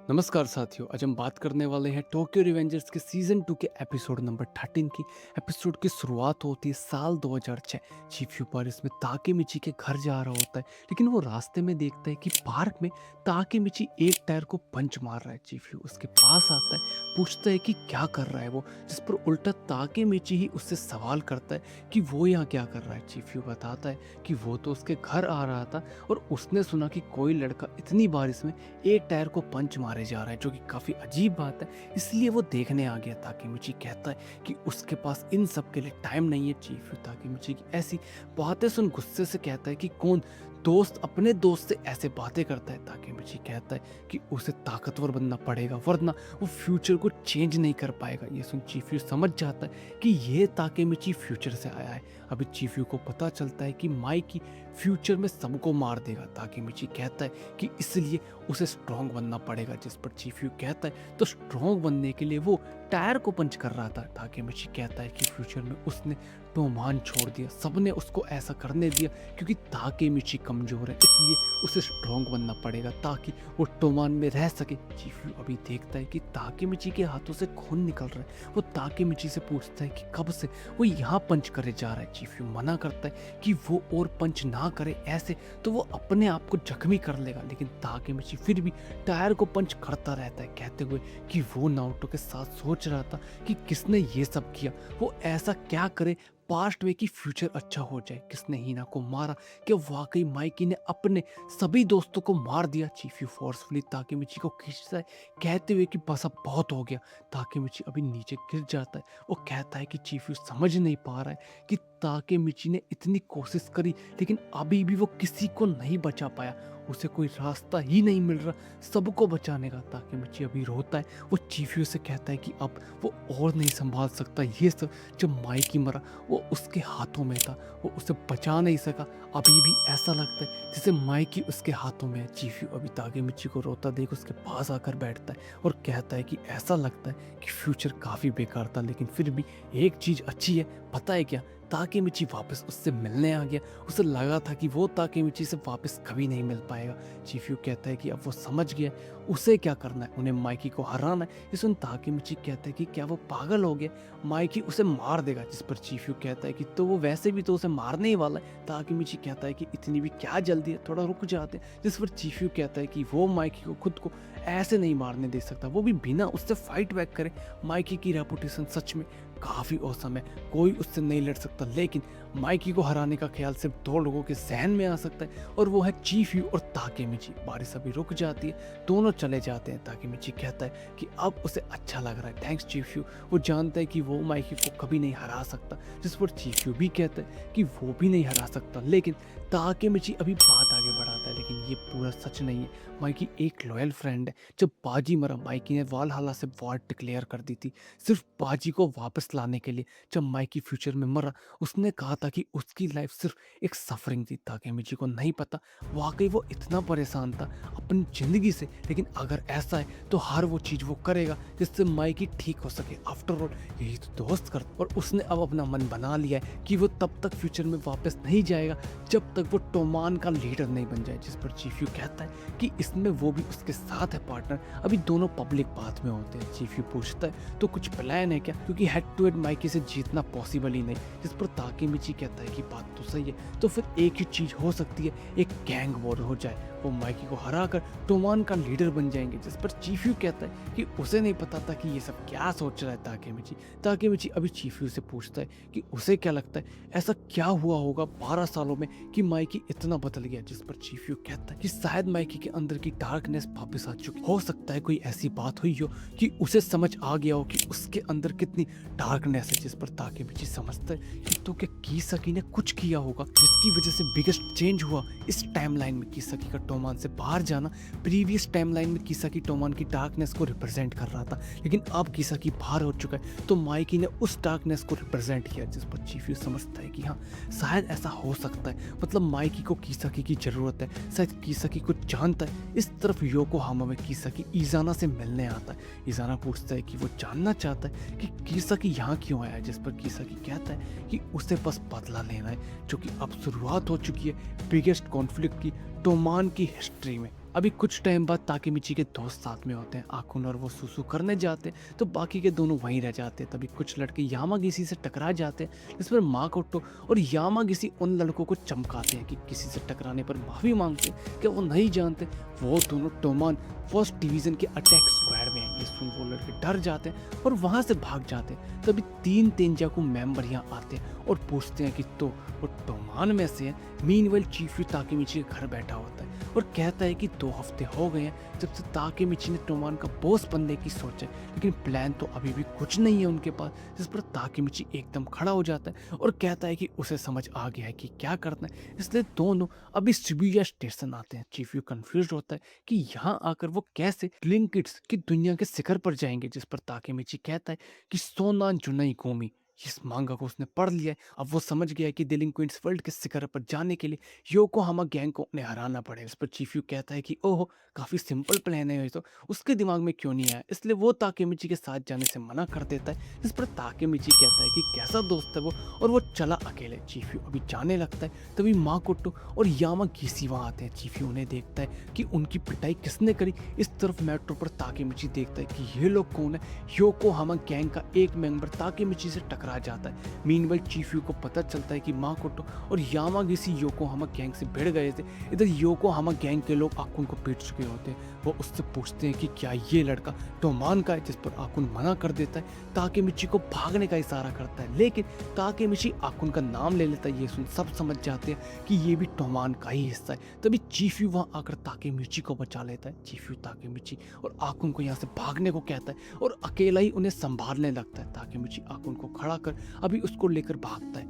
नमस्कार साथियों, आज हम बात करने वाले हैं टोक्यो रिवेंजर्स के सीज़न 2 के एपिसोड नंबर 13 की। एपिसोड की शुरुआत होती है साल 2006। चीफ यूपर इसमें ताकेमिची के घर जा रहा होता है, लेकिन वो रास्ते में देखता है कि पार्क में ताकेमिची एक टायर को पंच मार रहा है। चीफ यू उसके पास आता है, पूछता है कि क्या कर रहा है वो, जिस पर उल्टा ताकेमिची ही उससे सवाल करता है कि वो यहाँ क्या कर रहा है। चीफ यू बताता है कि वो तो उसके घर आ रहा था और उसने सुना कि कोई लड़का इतनी बारिश में एक टायर को पंच मारे जा रहा है, जो कि काफ़ी अजीब बात है, इसलिए वो देखने आ गया। ताकेमिची कहता है कि उसके पास इन सब के लिए टाइम नहीं है। चीफ ताकेमिची की ऐसी बातें सुन गुस्से से कहता है कि कौन दोस्त अपने दोस्त से ऐसे बातें करता है। ताकेमिची कहता है कि उसे ताकतवर बनना पड़ेगा, वरना वो फ्यूचर को चेंज नहीं कर पाएगा। ये सुन चीफ समझ जाता है कि ये ताकेमिची फ्यूचर से आया है। अभी चीफ को पता चलता है कि माइकी फ्यूचर में सबको मार देगा। ताकेमिची कहता है कि इसलिए उसे स्ट्रॉन्ग बनना पड़ेगा, जिस पर चीफ कहता है तो स्ट्रॉन्ग बनने के लिए वो टायर को पंच कर रहा था। ताकेमिची कहता है कि फ्यूचर में उसने टोमान छोड़ दिया, सबने उसको ऐसा करने दिया क्योंकि ताकेमिची कमजोर है, इसलिए उसे स्ट्रॉन्ग बनना पड़ेगा ताकि वो टोमान में रह सके। चीफ अभी देखता है कि ताकेमिची के हाथों से खून निकल रहा है। वो ताकेमिची से पूछता है कि कब से वो यहाँ पंच करे जा रहा है। चीफ मना करता है कि वो और पंच ना करे, ऐसे तो वो अपने आप को जख्मी कर लेगा, लेकिन ताकेमिची फिर भी टायर को पंच करता रहता है, कहते हुए कि वो नारुतो के साथ सोच रहा था कि किसने ये सब किया, वो ऐसा क्या करे पास्ट में कि फ्यूचर अच्छा हो जाए। किसने हिना को मारा, क्या वाकई माइकी ने अपने सभी दोस्तों को मार दिया। चीफ फोर्सफुली ताकेमिची को खींचता है, कहते हुए कि बस अब बहुत हो गया। ताकेमिची अभी नीचे गिर जाता है। वो कहता है कि चीफ समझ नहीं पा रहा है कि ताकेमिची ने इतनी कोशिश करी, लेकिन अभी भी वो किसी को नहीं बचा पाया, उसे कोई रास्ता ही नहीं मिल रहा सबको बचाने का। ताकेमिची अभी रोता है। वो चीफियो से कहता है कि अब वो और नहीं संभाल सकता ये सब। जब माइकी मरा वो उसके हाथों में था, वो उसे बचा नहीं सका। अभी भी ऐसा लगता है जैसे माइकी उसके हाथों में है। चीफियो अभी ताकेमिची को रोता देख उसके पास आकर बैठता है और कहता है कि ऐसा लगता है कि फ्यूचर काफ़ी बेकार था, लेकिन फिर भी एक चीज़ अच्छी है, पता है क्या, ताकेमिची वापस उससे मिलने आ गया। उसे लगा था कि वो ताकेमिची से वापस कभी नहीं मिल पाएगा। चीफियो कहता है कि अब वो समझ गया उसे क्या करना है, उन्हें माइकी को हराना है। ये सुन ताकेमिची कहता है कि क्या वो पागल हो गया, माइकी उसे मार देगा, जिस पर चीफियो कहता है कि तो वो वैसे भी तो उसे मारने ही वाला है। ताकेमिची कहता है कि इतनी भी क्या जल्दी है, थोड़ा रुक जाते हैं, जिस पर चीफियो कहता है कि वो माइकी को खुद को ऐसे नहीं मारने दे सकता, वो भी बिना उससे फाइट बैक करे। माइकी की रेपुटेशन सच में काफ़ी औसम है, कोई उससे नहीं लड़ सकता, लेकिन माइकी को हराने का ख्याल सिर्फ दो लोगों के जहन में आ सकता है और वो है चीफ यू और ताकेमिची। बारिश अभी रुक जाती है, दोनों चले जाते हैं। ताकेमिची कहता है कि अब उसे अच्छा लग रहा है, थैंक्स चीफ यू। वो जानता है कि वो माइकी को कभी नहीं हरा सकता, जिस पर चीफ यू भी कहता है कि वो भी नहीं हरा सकता, लेकिन ताकेमिची अभी बात आगे बढ़ाता है, लेकिन ये पूरा सच नहीं है। माइकी एक लॉयल फ्रेंड है। जब बाजी मरा, माइकी ने वालहल्ला से वॉर डिक्लेयर कर दी थी, सिर्फ बाजी को वापस लाने के लिए। जब माइकी फ्यूचर में मरा, उसने कहा था कि उसकी लाइफ सिर्फ एक सफरिंग थी। ताकेमिची को नहीं पता वाकई वो इतना परेशान था अपनी ज़िंदगी से, लेकिन अगर ऐसा है तो हर वो चीज़ वो करेगा जिससे माइकी ठीक हो सके। आफ्टर ऑल यही तो दोस्त करता, और उसने अब अपना मन बना लिया है कि वो तब तक फ्यूचर में वापस नहीं जाएगा जब तक वो टोमान का लीडर नहीं बन जाए। जिस पर चीफ यू कहता है कि इसमें वो भी उसके साथ है पार्टनर। अभी दोनों पब्लिक पाथ में होते हैं। चीफ यू पूछता है तो कुछ प्लान है क्या, क्योंकि हेड टू हेड माइकी से जीतना पॉसिबल ही नहीं। जिस पर ताकेमिची कहता है कि बात तो सही है, तो फिर एक ही चीज़ हो सकती है, एक गैंग वॉर हो जाए, वो माइकी को हराकर टोमान का लीडर बन जाएंगे। जिस पर चीफ यू कहता है कि उसे नहीं पता था कि ये सब क्या सोच रहा है ताकेमिची। ताकेमिची अभी चीफ यू से पूछता है कि उसे क्या लगता है ऐसा क्या हुआ होगा 12 सालों में कि माइकी इतना बदल गया। जिस पर चीफ यू कहता है कि शायद माइकी के अंदर की डार्कनेस वापस आ चुकी, हो सकता है कोई ऐसी बात हुई हो कि उसे समझ आ गया हो कि उसके अंदर कितनी डार्कनेस है। जिस पर ताकेमिची समझता है कि तो क्या किसाकी ने कुछ किया होगा जिसकी वजह से बिगेस्ट चेंज हुआ इस टाइमलाइन में। किसाकी का टोमान से बाहर जाना प्रीवियस टाइमलाइन में किसाकी टोमान की डार्कनेस को रिप्रेजेंट कर रहा था, लेकिन अब किसाकी बाहर हो चुका है तो माइकी ने उस डार्कनेस को रिप्रेजेंट किया। जिस पर चीफ यू समझता है कि हाँ शायद ऐसा हो सकता है, मतलब माइकी को किसाकी की जरूरत है, शायद किसाकी को जानता है। इस तरफ योकोहामा में किसाकी इजाना से मिलने आता है। इजाना पूछता है कि वो जानना चाहता है कि किसाकी यहाँ क्यों आया। जिस पर किसाकी कहता है कि उसे बस बदला लेना है, जो कि अब शुरुआत हो चुकी है बिगेस्ट कॉन्फ्लिक्ट की टोमान की हिस्ट्री में। अभी कुछ टाइम बाद ताकेमिची के दोस्त साथ में होते हैं, आकुन और वो सुसु करने जाते हैं तो बाकी के दोनों वहीं रह जाते हैं। तभी कुछ लड़के यामागिसी से टकरा जाते हैं, जिस पर माकोटो और यामागिसी उन लड़कों को चमकाते हैं कि किसी से टकराने पर माफी मांगते हैं कि वो नहीं जानते वो दोनों टोमान फर्स्ट डिवीजन के अटैक स्क्वाड में हैं। ये सुन वो लड़के डर जाते हैं और वहां से भाग जाते हैं। तभी 3 तेंजाकू मेंबर यहाँ आते हैं और पूछते हैं कि तो वो टोमान में से है। मीनवेल चीफू ताकेमिची के घर बैठा होता है और कहता है कि 2 हफ्ते हो गए हैं जब से ताकेमिची ने टोमान का बॉस बनने की सोचा है, लेकिन प्लान तो अभी भी कुछ नहीं है उनके पास। जिस पर ताकेमिची एकदम खड़ा हो जाता है और कहता है कि उसे समझ आ गया है कि क्या करना है, इसलिए दोनों अभी शिबुया स्टेशन आते हैं। चीफू कंफ्यूज होता है कि यहाँ आकर वो कैसे क्लिंग किड्स की दुनिया के शिखर पर जाएंगे। जिस पर ताकेमिची कहता है कि सोनान जुनाई गोमी इस मांगा को उसने पढ़ लिया है। अब वो समझ गया है कि डेलिंक्वेंट्स वर्ल्ड के शिखर पर जाने के लिए योकोहामा गैंग को उन्हें हराना पड़ेगा। इस पर चीफू कहता है कि ओह काफी सिंपल प्लान है ये तो उसके दिमाग में क्यों नहीं आया, इसलिए वो ताकेमिची के साथ जाने से मना कर देता है। जिस पर ताकेमिची कहता है कि कैसा दोस्त है वो, और वो चला अकेले। चीफू अभी जाने लगता है तभी माकोटो और यामागिसी वहां आते हैं। चीफू उन्हें देखता है कि उनकी पिटाई किसने करी। इस तरफ मेट्रो पर ताकेमिची देखता है कि ये लोग कौन है। योकोहामा गैंग का एक मेंबर ताकेमिची से टकरा जाता है। मीनवेल चीफू को पता चलता है कि माकोटो और यामागिसी योकोहामा गैंग से भिड़ गए थे। इधर योकोहामा गैंग के लोग आकुन को पीट चुके होते हैं। वो उससे पूछते हैं कि क्या ये लड़का टोमान का है, जिस पर आकुन मना कर देता है। ताकेमिची को भागने का इशारा करता है, लेकिन ताकेमिची आकुन का नाम ले लेता है। ये सुन सब समझ जाते हैं कि ये भी टोमान का ही हिस्सा है। तभी चीफू वहां आकर ताकेमिची को बचा लेता है। चीफू ताकेमिची और आकुन को यहाँ से भागने को कहता है और अकेला ही उन्हें संभालने लगता है। ताकेमिची आकुन को खड़ा कर अभी उसको लेकर भागता है,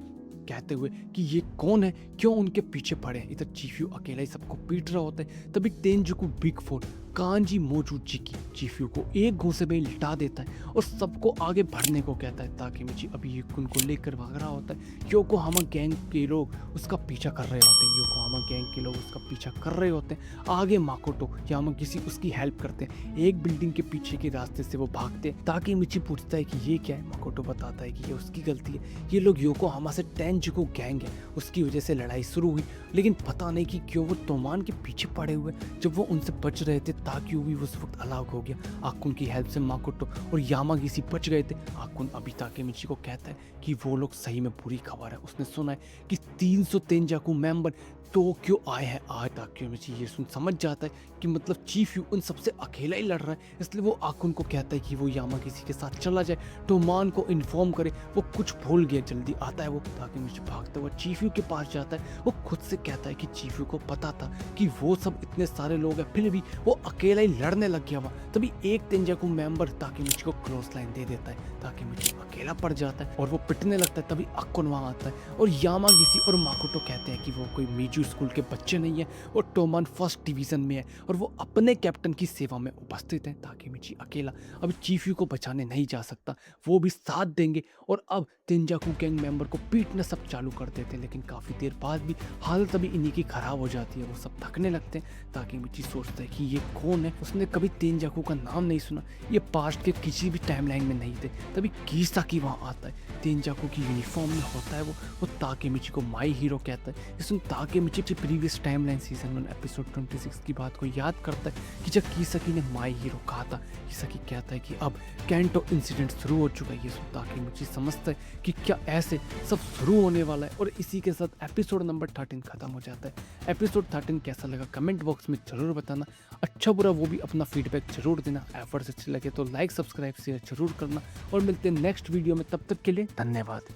कहते हुए कि ये कौन है, क्यों उनके पीछे पड़े हैं। इधर चीफू अकेला ही सबको पीट रहा होता है। तभी तेंजुकु बिग 4 कांजी मोजुची की चीफू को एक घूंसे में लिटा देता है और सबको आगे बढ़ने को कहता है। ताकेमिची अभी युकुन को लेकर भाग रहा होता है। योकोहामा गैंग के लोग उसका पीछा कर रहे होते हैं। योकोहामा गैंग के लोग उसका पीछा कर रहे होते हैं। आगे माकोटो यामागिसी उसकी हेल्प करते हैं। एक बिल्डिंग के पीछे के रास्ते से वो भागते हैं। ताकेमिची पूछता है कि ये क्या है। माकोटो बताता है कि ये उसकी गलती है। ये लोग योकोहामा से तेंजुकु गैंग है, उसकी वजह से लड़ाई शुरू हुई, लेकिन पता नहीं कि क्यों वो टोमान के पीछे पड़े हुए। जब वो उनसे बच रहे थे ताकि भी उस वक्त अलग हो गया। आकुन की हेल्प से माकोटो और यामागिसी बच गए थे। आकुन अभी ताकेमिची को कहता है कि वो लोग सही में बुरी खबर है। उसने सुना है कि 300 तेंजाकू मेंबर टोक्यो आए हैं आज। ताकेमिची ये सुन समझ जाता है कि मतलब चीफू उन सबसे अकेला ही लड़ रहा है, इसलिए वो आकुन को कहता है कि वो यामागिसी के साथ चला जाए, टोमान को इन्फॉर्म करे। वो कुछ भूल गया, जल्दी आता है वो। ताकेमिची भागता हुआ चीफू के पास जाता है। वो खुद से कहता है कि चीफू को पता था कि वो सब इतने सारे लोग हैं, फिर भी वो अकेला ही लड़ने लग गया वहाँ। तभी एक तेंजाकू मेंबर ताकेमिची को क्रॉस लाइन दे देता है। ताकेमिची अकेला पड़ जाता है और वो पिटने लगता है। तभी आकुन वहाँ आता है और यामागिसी और माकोटो कहते हैं कि वो कोई मीजू स्कूल के बच्चे नहीं है और टोमान फर्स्ट डिवीजन में है और वो अपने कैप्टन की सेवा में उपस्थित है। ताकेमिची अकेला अब चीफू को बचाने नहीं जा सकता, वो भी साथ देंगे और अब तेंजाकू गैंग मेंबर को पीटना सब चालू कर देते हैं। लेकिन काफी देर बाद भी हालत अभी इन्हीं की खराब हो जाती है, वो सब थकने लगते हैं। ताकेमिची सोचता है कि ये कौन है, उसने कभी तेंजाकू का नाम नहीं सुना, ये पास्ट के किसी भी टाइमलाइन में नहीं थे। तभी किसाकी वहां आता है, तेंजाकू की यूनिफॉर्म में होता है वो ताकेमिची को माई हीरो कहता है। इसमें Takemichi previous timeline season 1 episode 26 की बात को याद करता है कि जब किसाकी ने माई हीरो कहा था। किसाकी कहता है कि अब कैंटो इंसिडेंट शुरू हो चुका है। ये सुन ताकेमिची समझता है कि क्या ऐसे सब शुरू होने वाला है और इसी के साथ एपिसोड नंबर 13 खत्म हो जाता है। एपिसोड 13 कैसा लगा कमेंट बॉक्स में जरूर बताना, अच्छा बुरा वो भी अपना फीडबैक जरूर देना। एफर्ट्स अच्छे लगे तो लाइक सब्सक्राइब शेयर जरूर करना और मिलते हैं नेक्स्ट वीडियो में, तब तक के लिए धन्यवाद।